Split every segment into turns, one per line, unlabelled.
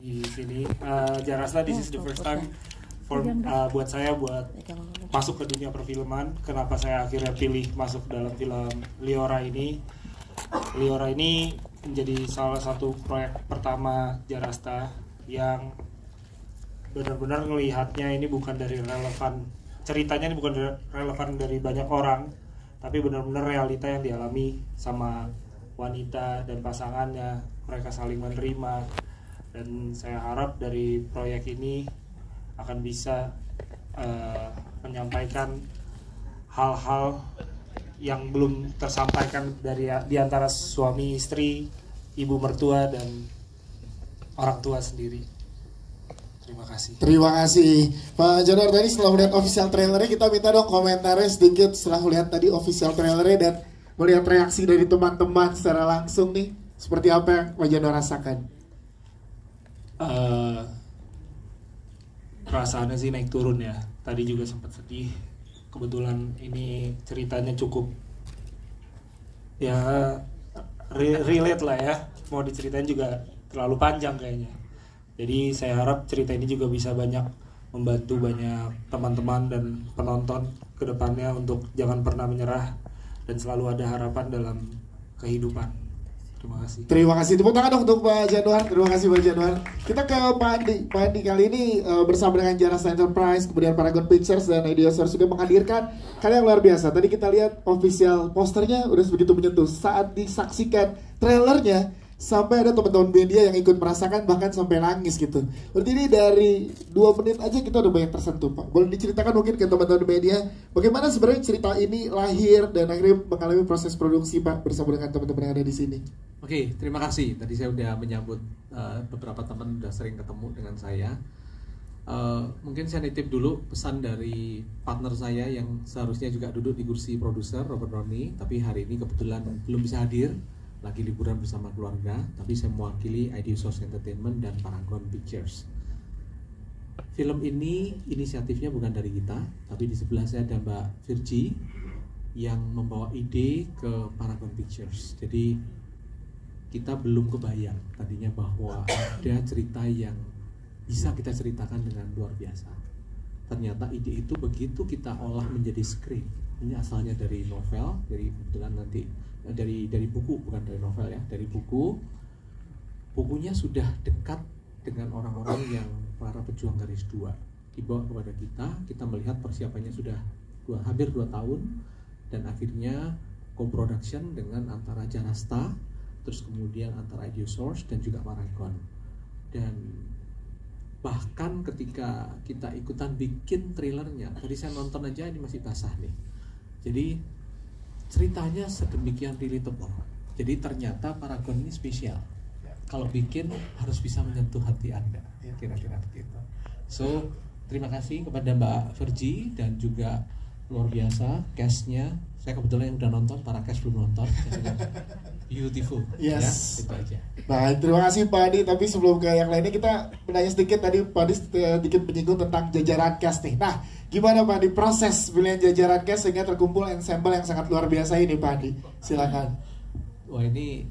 di sini. Jarasta, this is the first time buat saya buat masuk ke dunia perfilman. Kenapa saya akhirnya pilih masuk dalam film Liora ini? Liora ini menjadi salah satu proyek pertama Jarasta yang benar-benar melihatnya ini bukan dari relevan, ceritanya ini bukan relevan dari banyak orang, tapi benar-benar realita yang dialami sama wanita dan pasangannya. Mereka saling menerima, dan saya harap dari proyek ini akan bisa menyampaikan hal-hal yang belum tersampaikan di antara suami istri, ibu mertua, dan orang tua sendiri. Terima kasih.
Terima kasih Pak Januar. Tadi setelah melihat official trailernya, kita minta dong komentarnya sedikit setelah melihat tadi official trailernya dan melihat reaksi dari teman-teman secara langsung nih. Seperti apa yang Pak Januar rasakan?
Perasaannya sih naik turun ya. Tadi juga sempat sedih. Kebetulan ini ceritanya cukup ya relate lah ya. Mau diceritain juga terlalu panjang kayaknya. Jadi saya harap cerita ini juga bisa banyak membantu banyak teman-teman dan penonton ke depannya untuk jangan pernah menyerah dan selalu ada harapan dalam kehidupan. Terima kasih.
Terima kasih. Tepuk tangan dong untuk Pak Januar. Terima kasih Pak Januar. Kita ke Pak Andi. Pak Andi kali ini bersama dengan Jarasta Enterprise, kemudian Paragon Pictures dan Ideosource sudah menghadirkan karya yang luar biasa. Tadi kita lihat official posternya udah begitu menyentuh. Saat disaksikan trailernya, sampai ada teman-teman media yang ikut merasakan, bahkan sampai nangis gitu. Berarti ini dari 2 menit aja kita udah banyak tersentuh Pak. Boleh diceritakan mungkin ke teman-teman media bagaimana sebenarnya cerita ini lahir dan akhirnya mengalami proses produksi Pak bersama dengan teman-teman yang ada di sini.
Oke, terima kasih. Tadi saya udah menyambut beberapa teman udah sering ketemu dengan saya. Mungkin saya nitip dulu pesan dari partner saya yang seharusnya juga duduk di kursi produser, Robert Roni, tapi hari ini kebetulan belum bisa hadir, lagi liburan bersama keluarga, tapi saya mewakili Ideosource Entertainment dan Paragon Pictures. Film ini inisiatifnya bukan dari kita, tapi di sebelah saya ada Mbak Virgi yang membawa ide ke Paragon Pictures. Jadi kita belum kebayang tadinya bahwa ada cerita yang bisa kita ceritakan dengan luar biasa. Ternyata ide itu begitu kita olah menjadi skrip. Ini asalnya dari novel, dari kebetulan nanti dari buku, bukan dari novel ya, dari buku. Bukunya sudah dekat dengan orang-orang yang para pejuang garis 2, dibawa kepada kita melihat persiapannya sudah hampir 2 tahun, dan akhirnya co-production dengan antara Jarasta, terus kemudian antara Ideosource dan juga Paragon. Dan bahkan ketika kita ikutan bikin trailernya, tadi saya nonton aja ini masih basah nih. Jadi ceritanya sedemikian relatable. Jadi ternyata Paragon ini spesial. Kalau bikin harus bisa menyentuh hati Anda, kira-kira begitu. So, terima kasih kepada Mbak Virgi dan juga luar biasa cast-nya. Saya kebetulan yang udah nonton, para cast belum nonton. Beautiful.
Yes.
Ya, itu aja.
Baik, terima kasih Pak Adi. Tapi sebelum ke yang lainnya, kita menanya sedikit. Tadi Pak Adi sedikit menyinggung tentang jajaran cast nih. Nah, gimana Pak Adi proses pemilihan jajaran cast sehingga terkumpul ensemble yang sangat luar biasa ini Pak Adi? Silakan.
Wah, ini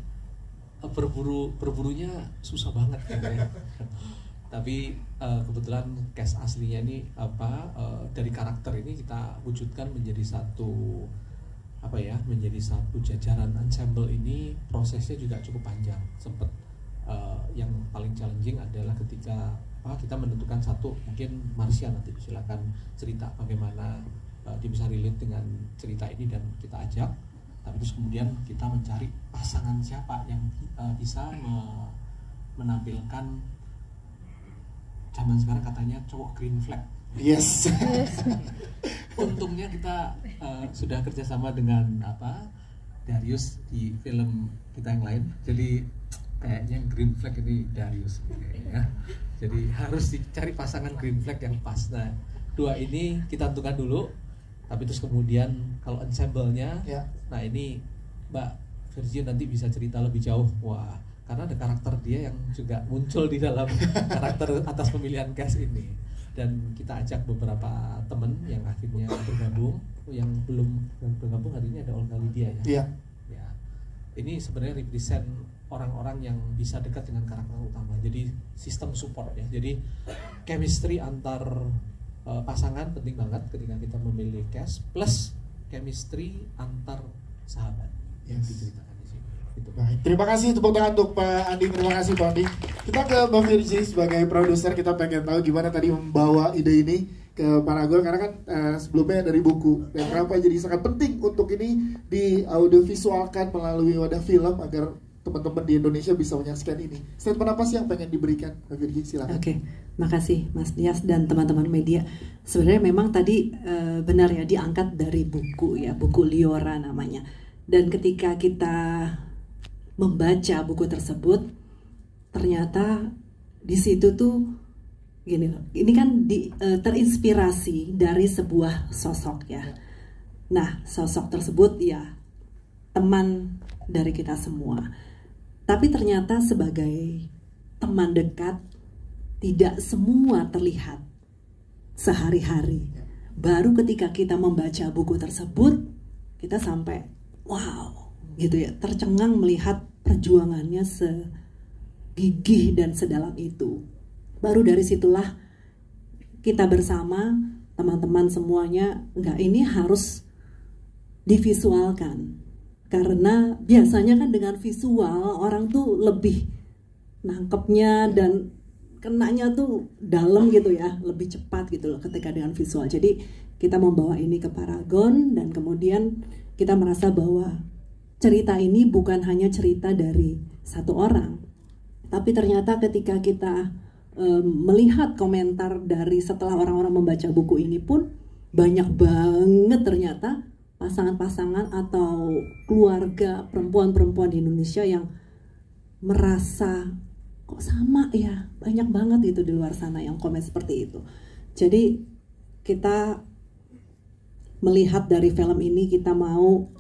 berburunya susah banget ya. Tapi kebetulan cast aslinya ini dari karakter ini kita wujudkan menjadi satu menjadi satu jajaran ensemble. Ini prosesnya juga cukup panjang. Sempet yang paling challenging adalah ketika kita menentukan satu, mungkin Marsha nanti silakan cerita bagaimana dia bisa relate dengan cerita ini dan kita ajak. Tapi terus kemudian kita mencari pasangan siapa yang bisa menampilkan, zaman sekarang katanya cowok green flag.
Yes.
Untungnya kita sudah kerjasama dengan Darius di film kita yang lain. Jadi kayaknya green flag ini Darius ya. Jadi harus dicari pasangan green flag yang pas. Nah, 2 ini kita tentukan dulu. Tapi terus kemudian kalau ensemble-nya, nah ini Mbak Virgi nanti bisa cerita lebih jauh. Wah, karena ada karakter dia yang juga muncul di dalam karakter atas pemilihan cast ini. Dan kita ajak beberapa teman yang akhirnya bergabung. Yang belum bergabung hari ini ada Olga Lydia ya.
Iya.
Ya. Ini sebenarnya represent orang-orang yang bisa dekat dengan karakter utama. Jadi sistem support ya. Jadi chemistry antar pasangan penting banget ketika kita memilih cast, plus chemistry antar sahabat yang diceritakan di sini. Gitu.
Baik, terima kasih tepuk tangan untuk Pak Andi. Terima kasih Pak Andi. Kita ke Mbak Virgi sebagai produser, kita pengen tahu gimana tadi membawa ide ini ke Paragon, karena kan sebelumnya dari buku, dan kenapa jadi sangat penting untuk ini di audiovisualkan melalui wadah film agar teman-teman di Indonesia bisa menyaksikan ini. Statement apa sih yang pengen diberikan, Mbak Virgi? Silakan.
Oke, makasih Mas Dias dan teman-teman media. Sebenarnya memang tadi benar ya, diangkat dari buku ya, buku Liora namanya. Dan ketika kita membaca buku tersebut, ternyata di situ tuh gini loh, ini kan terinspirasi dari sebuah sosok ya. Nah, sosok tersebut ya teman dari kita semua. Tapi ternyata sebagai teman dekat, tidak semua terlihat sehari-hari. Baru ketika kita membaca buku tersebut, kita sampai wow, gitu ya, tercengang melihat perjuangannya segigih dan sedalam itu. Baru dari situlah kita bersama teman-teman semuanya, enggak, ini harus divisualkan. Karena biasanya kan dengan visual orang tuh lebih nangkepnya dan kenanya tuh dalam gitu ya, lebih cepat gitu loh ketika dengan visual. Jadi kita membawa ini ke Paragon dan kemudian kita merasa bahwa cerita ini bukan hanya cerita dari satu orang, tapi ternyata ketika kita melihat komentar dari setelah orang-orang membaca buku ini pun banyak banget ternyata pasangan-pasangan atau keluarga perempuan-perempuan di Indonesia yang merasa kok sama ya, banyak banget itu di luar sana yang komen seperti itu. Jadi kita melihat dari film ini, kita mau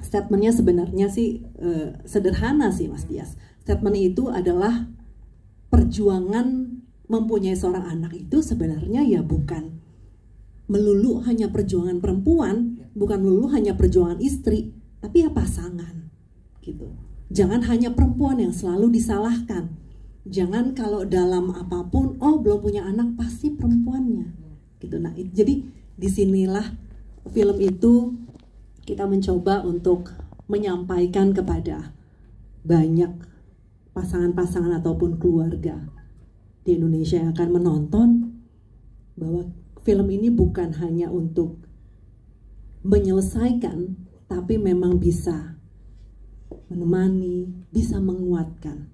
statementnya sebenarnya sih sederhana sih Mas Dias. Statement itu adalah perjuangan mempunyai seorang anak itu sebenarnya ya bukan melulu hanya perjuangan perempuan, bukan melulu hanya perjuangan istri, tapi ya pasangan gitu. Jangan hanya perempuan yang selalu disalahkan. Jangan kalau dalam apapun, oh belum punya anak pasti perempuannya gitu. Nah, jadi disinilah film itu kita mencoba untuk menyampaikan kepada banyak pasangan-pasangan ataupun keluarga di Indonesia yang akan menonton bahwa film ini bukan hanya untuk menyelesaikan, tapi memang bisa menemani, bisa menguatkan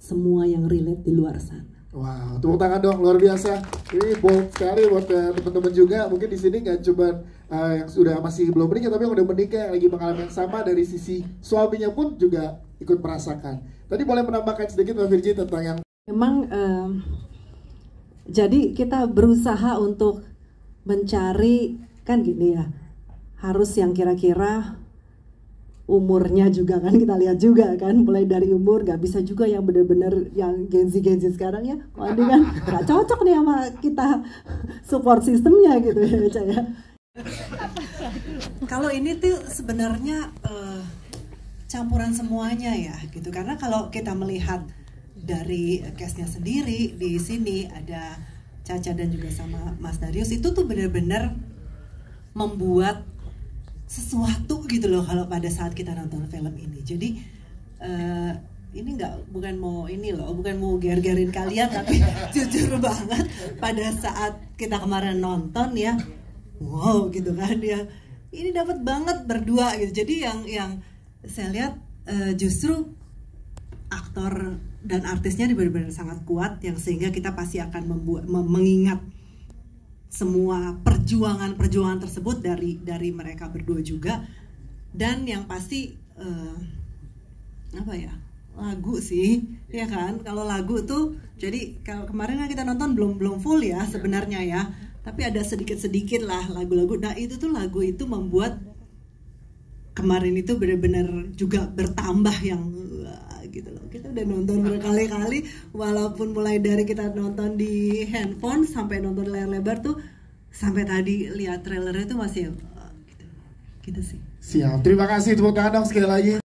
semua yang relate di luar sana.
Wow, tepuk tangan dong, luar biasa. Ini bold sekali buat teman-teman juga. Mungkin di sini nggak cuma yang sudah masih belum menikah, tapi yang udah menikah, yang lagi mengalami yang sama, dari sisi suaminya pun juga ikut merasakan. Tadi boleh menambahkan sedikit Mbak Virgi tentang yang
memang jadi kita berusaha untuk mencari, kan gini ya, harus yang kira-kira umurnya juga kan kita lihat juga kan, mulai dari umur, nggak bisa juga yang benar-benar yang Gen Z sekarang ya, kalau ini kan nggak cocok nih sama kita support sistemnya gitu ya Ca ya. Kalau ini tuh sebenarnya campuran semuanya ya gitu, karena kalau kita melihat dari cast-nya sendiri di sini ada Caca dan juga sama Mas Darius, itu tuh benar-benar membuat sesuatu gitu loh kalau pada saat kita nonton film ini. Jadi ini bukan mau ger-gerin kalian, tapi jujur banget pada saat kita kemarin nonton ya, wow gitu kan ya, ini dapat banget berdua gitu. Jadi yang saya lihat justru aktor dan artisnya benar-benar sangat kuat, yang sehingga kita pasti akan mengingat semua perjuangan tersebut dari mereka berdua juga. Dan yang pasti lagu sih ya kan. Kalau lagu tuh, jadi kalau kemarin kan kita nonton belum full ya sebenarnya ya, tapi ada sedikit lah lagu-lagu. Nah itu tuh lagu itu membuat kemarin itu benar-benar juga bertambah yang gitu loh. Kita udah nonton berkali-kali, walaupun mulai dari kita nonton di handphone sampai nonton layar lebar tuh, sampai tadi lihat trailernya tuh masih gitu sih.
Siap, terima kasih, tepuk tangan dong sekali lagi.